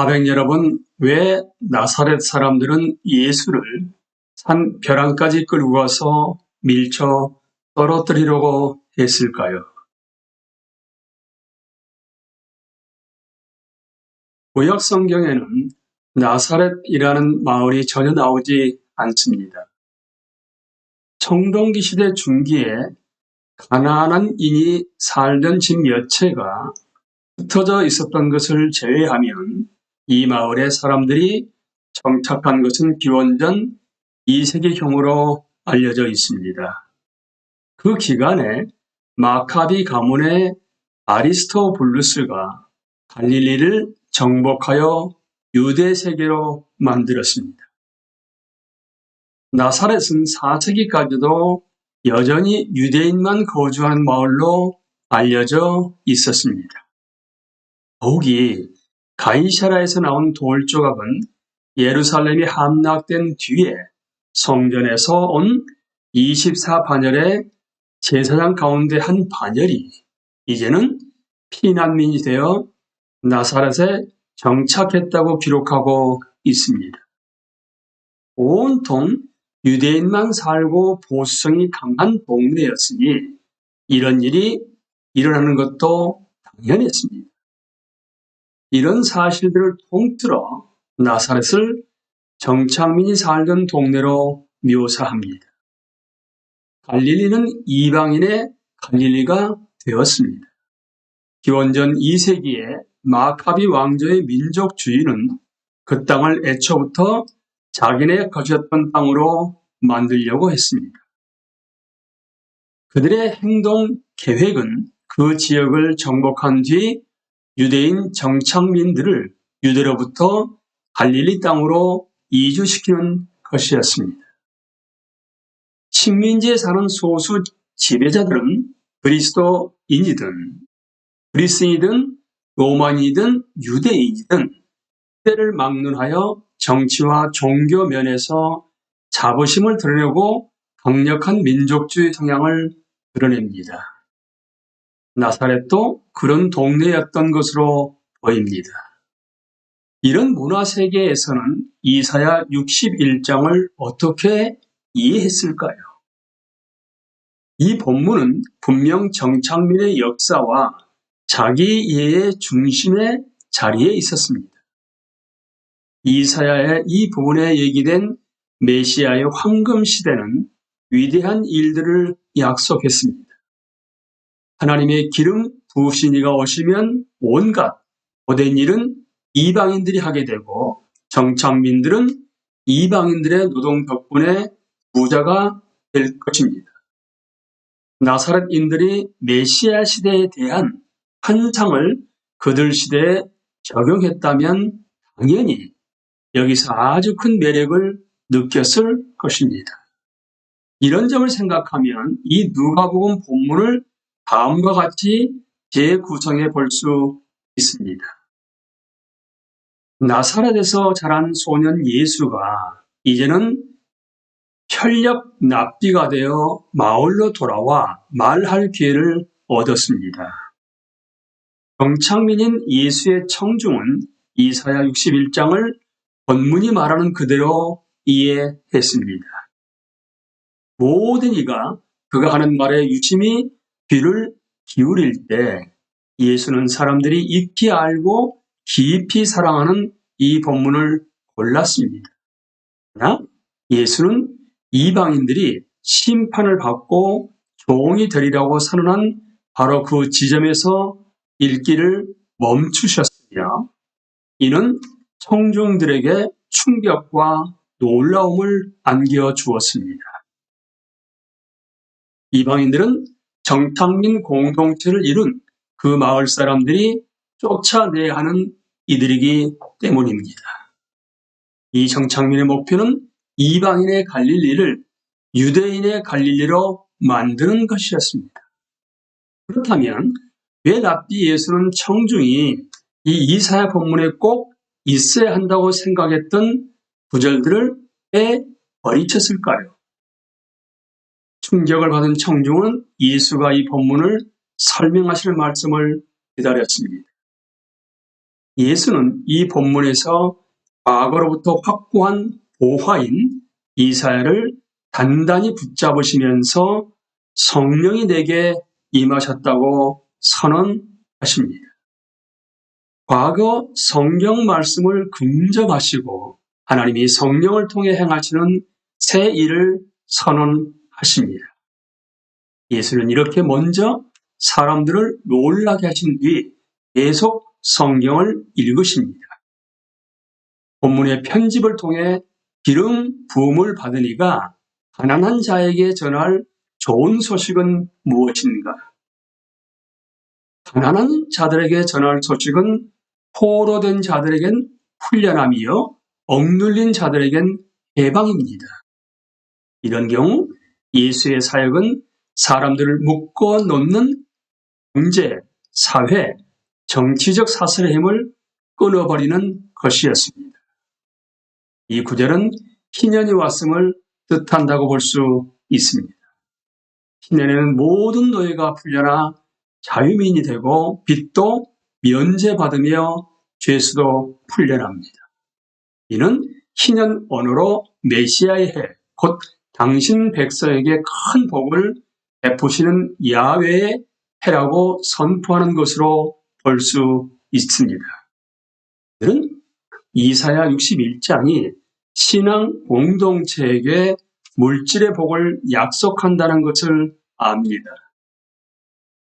여러분, 왜 나사렛 사람들은 예수를 산 벼랑까지 끌고 가서 밀쳐 떨어뜨리려고 했을까요? 구약 성경에는 나사렛이라는 마을이 전혀 나오지 않습니다. 청동기 시대 중기에 가나안인이 살던 집 몇 채가 흩어져 있었던 것을 제외하면 이 마을의 사람들이 정착한 것은 기원전 2세기경으로 알려져 있습니다. 그 기간에 마카비 가문의 아리스토블루스가 갈릴리를 정복하여 유대 세계로 만들었습니다. 나사렛은 4세기까지도 여전히 유대인만 거주하는 마을로 알려져 있었습니다. 더욱이 가이사라에서 나온 돌 조각은 예루살렘이 함락된 뒤에 성전에서 온 24반열의 제사장 가운데 한 반열이 이제는 피난민이 되어 나사렛에 정착했다고 기록하고 있습니다. 온통 유대인만 살고 보수성이 강한 동네였으니 이런 일이 일어나는 것도 당연했습니다. 이런 사실들을 통틀어 나사렛을 정착민이 살던 동네로 묘사합니다. 갈릴리는 이방인의 갈릴리가 되었습니다. 기원전 2세기에 마카비 왕조의 민족주의는 그 땅을 애초부터 자기네 거주했던 땅으로 만들려고 했습니다. 그들의 행동 계획은 그 지역을 정복한 뒤 유대인 정착민들을 유대로부터 갈릴리 땅으로 이주시키는 것이었습니다. 식민지에 사는 소수 지배자들은 그리스도인이든 그리스인이든 로마인이든 유대인이든 때를 막론하여 정치와 종교 면에서 자부심을 드러내고 강력한 민족주의 성향을 드러냅니다. 나사렛도 그런 동네였던 것으로 보입니다. 이런 문화세계에서는 이사야 61장을 어떻게 이해했을까요? 이 본문은 분명 정착민의 역사와 자기 이해의 중심의 자리에 있었습니다. 이사야의 이 부분에 얘기된 메시아의 황금 시대는 위대한 일들을 약속했습니다. 하나님의 기름 부으신 이가 오시면 온갖 못된 일은 이방인들이 하게 되고 정착민들은 이방인들의 노동 덕분에 부자가 될 것입니다. 나사렛인들이 메시아 시대에 대한 환상을 그들 시대에 적용했다면 당연히 여기서 아주 큰 매력을 느꼈을 것입니다. 이런 점을 생각하면 이 누가복음 본문을 다음과 같이 재구성해 볼 수 있습니다. 나사렛에서 자란 소년 예수가 이제는 편력 납비가 되어 마을로 돌아와 말할 기회를 얻었습니다. 정착민인 예수의 청중은 이사야 61장을 본문이 말하는 그대로 이해했습니다. 모든 이가 그가 하는 말에 유심히 귀를 기울일 때 예수는 사람들이 익히 알고 깊이 사랑하는 이 본문을 골랐습니다. 그러나 예수는 이방인들이 심판을 받고 종이 되리라고 선언한 바로 그 지점에서 읽기를 멈추셨으며 이는 청중들에게 충격과 놀라움을 안겨주었습니다. 이방인들은 정착민 공동체를 이룬 그 마을 사람들이 쫓아내야 하는 이들이기 때문입니다. 이 정착민의 목표는 이방인의 갈릴리를 유대인의 갈릴리로 만드는 것이었습니다. 그렇다면 왜 랍비 예수는 청중이 이 이사야 본문에 꼭 있어야 한다고 생각했던 구절들을 빼버리셨을까요? 충격을 받은 청중은 예수가 이 본문을 설명하실 말씀을 기다렸습니다. 예수는 이 본문에서 과거로부터 확고한 보화인 이사야를 단단히 붙잡으시면서 성령이 내게 임하셨다고 선언하십니다. 과거 성경 말씀을 긍정하시고 하나님이 성령을 통해 행하시는 새 일을 선언하십니다. 예수는 이렇게 먼저 사람들을 놀라게 하신 뒤 계속 성경을 읽으십니다. 본문의 편집을 통해 기름 부음을 받은 이가 가난한 자에게 전할 좋은 소식은 무엇인가? 가난한 자들에게 전할 소식은 포로된 자들에겐 훈련함이요 억눌린 자들에겐 해방입니다. 이런 경우 예수의 사역은 사람들을 묶어 놓는 경제, 사회, 정치적 사슬의 힘을 끊어버리는 것이었습니다. 이 구절은 희년이 왔음을 뜻한다고 볼 수 있습니다. 희년에는 모든 노예가 풀려나 자유민이 되고 빚도 면제받으며 죄수도 풀려납니다. 이는 희년 언어로 메시아의 해, 곧 당신 백성에게 큰 복을 베푸시는 야훼의 해라고 선포하는 것으로 볼 수 있습니다. 이는 이사야 61장이 신앙 공동체에게 물질의 복을 약속한다는 것을 압니다.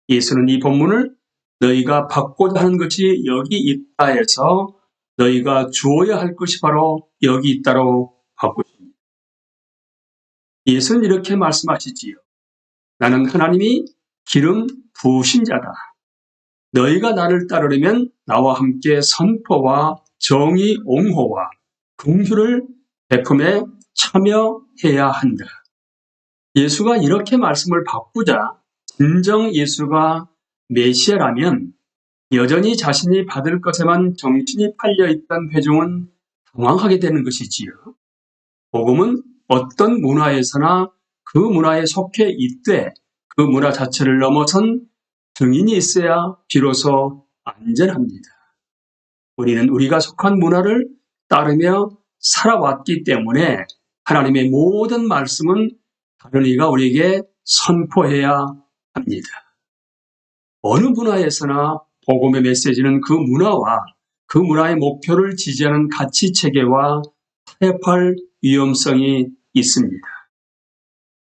예수는 이 본문을 너희가 받고자 하는 것이 여기 있다 해서 너희가 주어야 할 것이 바로 여기 있다로 바꾸십니다. 예수는 이렇게 말씀하시지요. 나는 하나님이 기름 부으신 자다. 너희가 나를 따르려면 나와 함께 선포와 정의 옹호와 긍휼을 베품에 참여해야 한다. 예수가 이렇게 말씀을 바꾸자 진정 예수가 메시아라면 여전히 자신이 받을 것에만 정신이 팔려있던 회중은 당황하게 되는 것이지요. 복음은 어떤 문화에서나 그 문화에 속해 있되 그 문화 자체를 넘어선 증인이 있어야 비로소 안전합니다. 우리는 우리가 속한 문화를 따르며 살아왔기 때문에 하나님의 모든 말씀은 다른 이가 우리에게 선포해야 합니다. 어느 문화에서나 복음의 메시지는 그 문화와 그 문화의 목표를 지지하는 가치 체계와 타협할 위험성이 있습니다.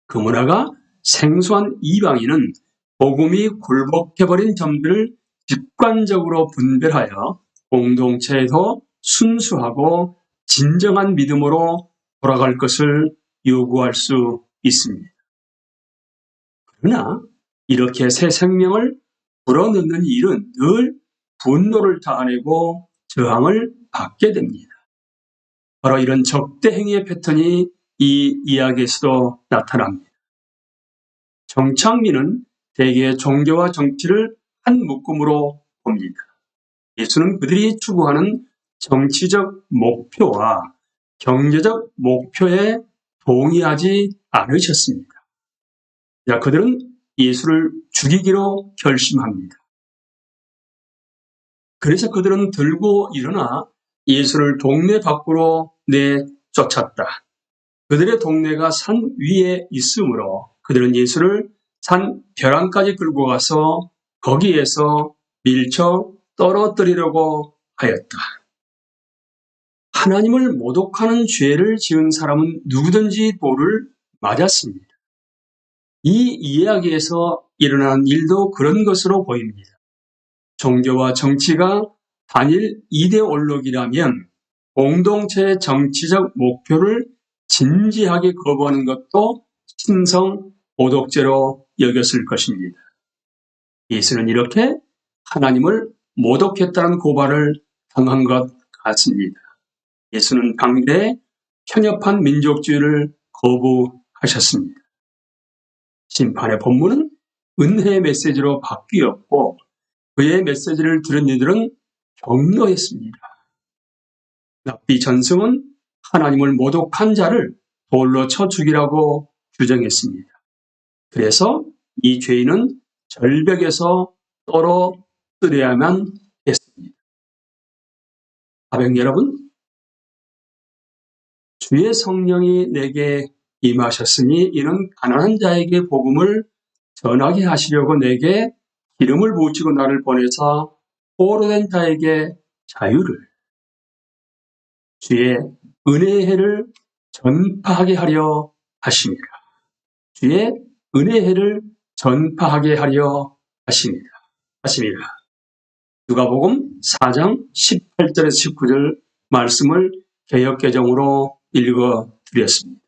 그 문화가 생소한 이방인은 복음이 굴복해버린 점들을 직관적으로 분별하여 공동체에서 순수하고 진정한 믿음으로 돌아갈 것을 요구할 수 있습니다. 그러나 이렇게 새 생명을 불어넣는 일은 늘 분노를 자아내고 저항을 받게 됩니다. 바로 이런 적대 행위의 패턴이 이 이야기에서도 나타납니다. 정착민은 대개 종교와 정치를 한 묶음으로 봅니다. 예수는 그들이 추구하는 정치적 목표와 경제적 목표에 동의하지 않으셨습니다. 그들은 예수를 죽이기로 결심합니다. 그래서 그들은 들고 일어나 예수를 동네 밖으로 내쫓았다. 그들의 동네가 산 위에 있으므로 그들은 예수를 산 벼랑까지 끌고 가서 거기에서 밀쳐 떨어뜨리려고 하였다. 하나님을 모독하는 죄를 지은 사람은 누구든지 돌을 맞았습니다. 이 이야기에서 일어난 일도 그런 것으로 보입니다. 종교와 정치가 단일 이데올로기라면 공동체의 정치적 목표를 진지하게 거부하는 것도 신성 모독죄로 여겼을 것입니다. 예수는 이렇게 하나님을 모독했다는 고발을 당한 것 같습니다. 예수는 당대의 편협한 민족주의를 거부하셨습니다. 심판의 본문은 은혜의 메시지로 바뀌었고 그의 메시지를 들은 이들은 격노했습니다. 납비 전승은 하나님을 모독한 자를 돌로 쳐 죽이라고 규정했습니다. 그래서 이 죄인은 절벽에서 떨어뜨려야만 했습니다. 가백 여러분, 주의 성령이 내게 임하셨으니 이는 가난한 자에게 복음을 전하게 하시려고 내게 기름을 부으시고 나를 보내사 포로된 자에게 자유를, 주의 은혜의 해를 전파하게 하려 하십니다. 주의 은혜의 해를 전파하게 하려 하십니다. 누가복음 4장 18절에서 19절 말씀을 개역개정으로 읽어드렸습니다.